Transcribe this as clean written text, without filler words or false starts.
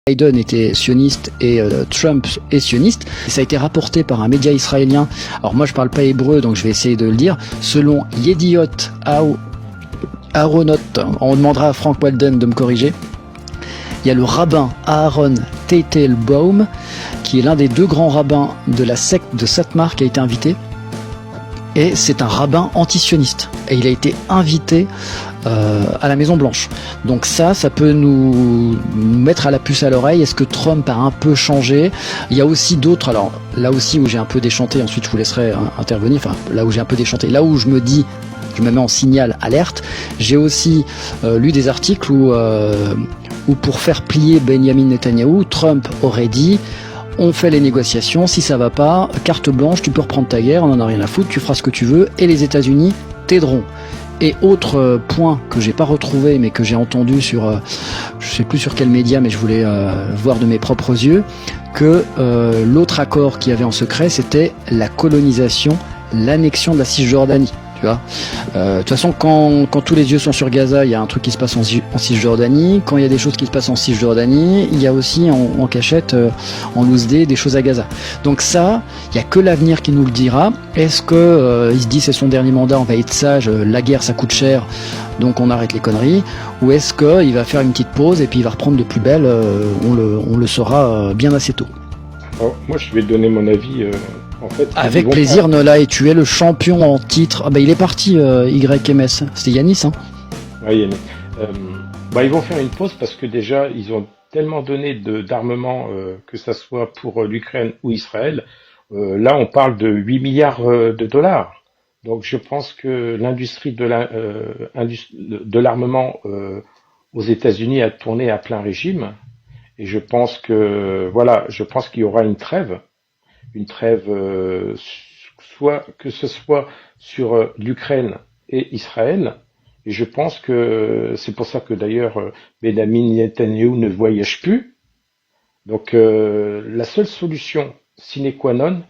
Biden était sioniste et Trump est sioniste. Et ça a été rapporté par un média israélien. Alors moi je parle pas hébreu donc je vais essayer de le dire. Selon Yediot Aharonot, on demandera à Frank Walden de me corriger. Il y a le rabbin Aaron Teitelbaum qui est l'un des 2 grands rabbins de la secte de Satmar qui a été invité. Et c'est un rabbin anti-sioniste. Et il a été invité à la Maison Blanche. Donc ça peut nous mettre à la puce à l'oreille. Est-ce que Trump a un peu changé? Il y a aussi d'autres, alors là aussi où j'ai un peu déchanté, ensuite je vous laisserai intervenir, enfin là où j'ai un peu déchanté, là où je me dis, je me mets en signal alerte, j'ai aussi lu des articles où pour faire plier Benjamin Netanyahou, Trump aurait dit: on fait les négociations, si ça va pas, carte blanche, tu peux reprendre ta guerre, on en a rien à foutre, tu feras ce que tu veux, et les États-Unis t'aideront. Et autre point que j'ai pas retrouvé, mais que j'ai entendu sur, je sais plus sur quel média, mais je voulais voir de mes propres yeux, que l'autre accord qu'il y avait en secret, c'était la colonisation, l'annexion de la Cisjordanie. Tu vois, de toute façon, quand tous les yeux sont sur Gaza, il y a un truc qui se passe en Cisjordanie. Quand il y a des choses qui se passent en Cisjordanie, il y a aussi en cachette, en loose day, des choses à Gaza. Donc ça, il y a que l'avenir qui nous le dira. Est-ce que il se dit c'est son dernier mandat, on va être sage, la guerre ça coûte cher, donc on arrête les conneries, ou est-ce que il va faire une petite pause et puis il va reprendre de plus belle, on le saura bien assez tôt. Alors, moi je vais donner mon avis. En fait, avec plaisir, Nola, et tu es le champion en titre. Ah bah il est parti, YMS. C'était Yanis, hein? Oui, Yanis. Ils vont faire une pause parce que déjà, ils ont tellement donné d'armement, que ça soit pour l'Ukraine ou Israël. Là, on parle de 8 milliards de dollars. Donc, je pense que l'industrie de l'armement aux États-Unis a tourné à plein régime. Et je pense qu'il y aura une trêve, soit que ce soit sur l'Ukraine et Israël. Et je pense que c'est pour ça que d'ailleurs Benjamin Netanyahou ne voyage plus. Donc la seule solution sine qua non,